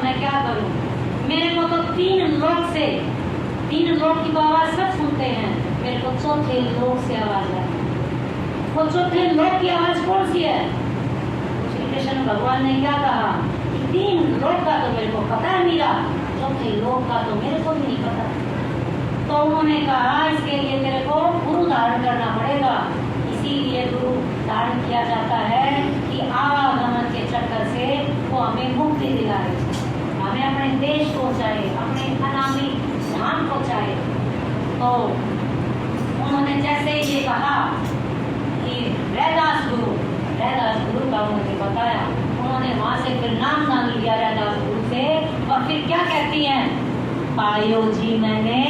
अब मैं क्या करूं? मेरे को तो तीन लोग की तो आवाज सब सुनते हैं, मेरे को चौथे लोग से आवाज है। वो चौथे लोग की आवाज कौन सी है? श्री कृष्ण भगवान ने क्या कहा कि तीन लोग का तो मेरे को पता है मीरा, चौथे लोग का तो मेरे को भी नहीं पता। तो उन्होंने कहा इसके लिए तेरे को गुरु धारण करना पड़ेगा। इसीलिए गुरु धारण किया जाता है कि आवागमन के चक्कर से वो हमें मुक्ति दिलाए, हमें अपने देश पहुंचाए, अपने अनामी धाम पहुंचाए। तो उन्होंने जैसे ये कहा कि रैदास गुरु का मुझे बताया, उन्होंने वहां से फिर नाम डाल लिया रैदास गुरु से। और फिर क्या कहती हैं? पायो जी मैंने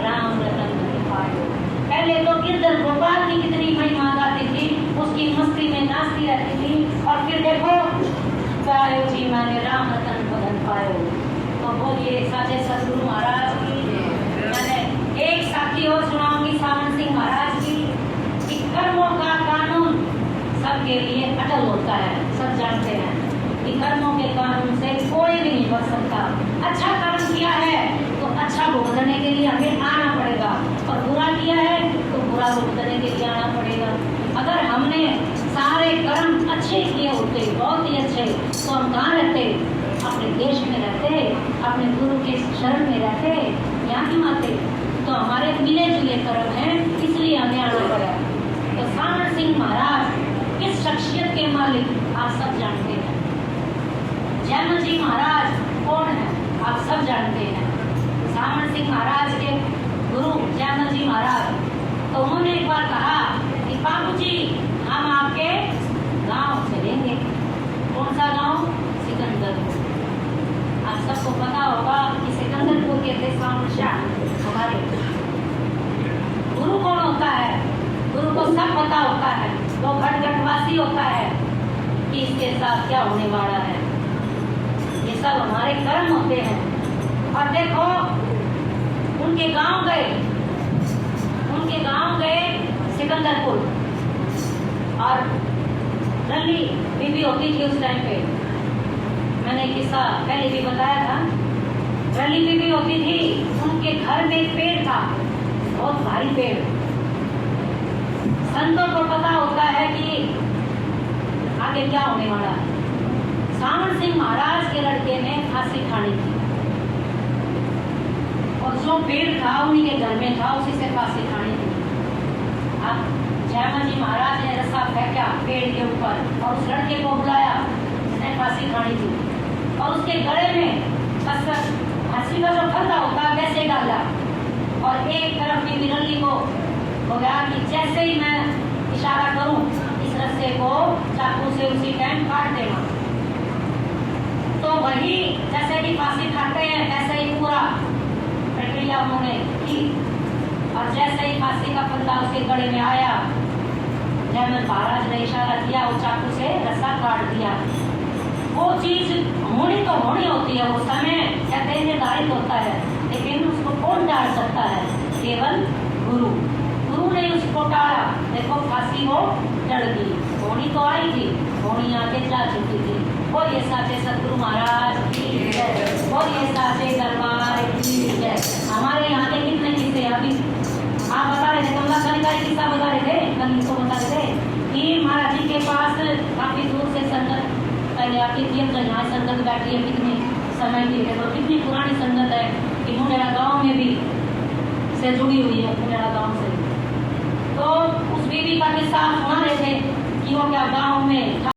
राम रतन पायो। पहले तो गिरधर गोपाल की कितनी महिमा गाती थी, उसकी मस्ती में नाचती रहती थी, और फिर देखो पायो जी मैंने राम रतन भगन पायो। तो बोलिए साचे सदगुरु महाराज की। मैंने एक साथी और सुनाऊंगी सावन सिंह महाराज की कि कर्मों का कानून सबके लिए अटल होता है। सब जानते हैं कि कर्मों के कानून से कोई भी नहीं बच सकता। अच्छा कर्म किया है तो अच्छा भुगतने के लिए हमें आना पड़ेगा, और बुरा किया है तो बुरा भुगतने के लिए आना पड़ेगा। अगर हमने सारे कर्म अच्छे किए होते, बहुत ही अच्छे, तो हम कहाँ रहते? अपने देश में रहते, अपने गुरु के शरण में रहते, यहाँ ही आते। तो हमारे मिले जुले कर्म हैं, इसलिए हमें आना पड़ा। तो सावन सिंह महाराज किस शख्सियत के मालिक आप सब जानते हैं। जैमल जी महाराज कौन है आप सब जानते हैं। सावन सिंह महाराज के गुरु जैमल जी महाराज, तो उन्होंने एक बार कहा कि बाबू जी हम आपके गांव चलेंगे। कौन सा गांव? सिकंदरपुर। आप सबको पता होगा कि सिकंदरपुर के थे सावन शाह हमारे। गुरु कौन होता है? गुरु को सब पता होता है, वो घटघटवासी होता है कि इसके साथ क्या होने वाला है। ये सब हमारे कर्म होते हैं। और देखो उनके गांव गए सिकंदरपुर, और रली बीबी होती थी उस टाइम पे। मैंने किस्सा पहले भी बताया था। रली बीबी होती थी, उनके घर में एक पेड़ था, बहुत भारी पेड़। संतों को पता होता है कि आगे क्या होने वाला है। सावन सिंह महाराज के लड़के ने फांसी खानी थी, और जो पेड़ था उन्हीं के घर में था, उसी से फांसी खानी थी। अब जयमल जी महाराज ने रस्सा फेंका पेड़ के ऊपर, और उस लड़के को बुलाया जिसने फांसी खानी थी, और उसके गले में फांसी का जो फंदा होता है वैसे डाला, और एक तरफ बीबी रली को हो गया कि जैसे ही मैं इशारा करूं इस रस्से को चाकू से उसी टाइम काट देना। तो वही जैसे कि फांसी खाते हैं ऐसे ही पूरा प्रक्रिया उन्होंने की, और जैसे ही फांसी का फंदा उसके गले में आया, जयमल महाराज ने इशारा किया, वो चाकू से रस्सा काट दिया। वो चीज होनी तो होनी होती है, वो समय कहते हैं निर्धारित होता है, लेकिन उसको कौन डाल सकता है? केवल गुरु। गुरु ने उसको टाला। देखो फांसी वो चढ़ गई, होनी तो आई थी, होनी आके जा चुकी थी। बोलिए साचे सदगुरु महाराज की जय, बोलिए साचे दरबार की जय। हमारे यहाँ के कितने किस्से अभी आप बता रहे थे, कमला खानी का किस्सा बता रहे थे, कल इसको बता रहे थे कि महाराज जी के पास काफी दूर से संगत पहले आती थी। अब तो यहाँ संगत बैठी है कितनी समय की है, तो कितनी पुरानी संगत है कि मुंडेरा गाँव में भी से जुड़ी हुई है, मुंडेरा गाँव से। तो उस बीबी का किस्सा सुना रहे थे कि वो क्या गाँव में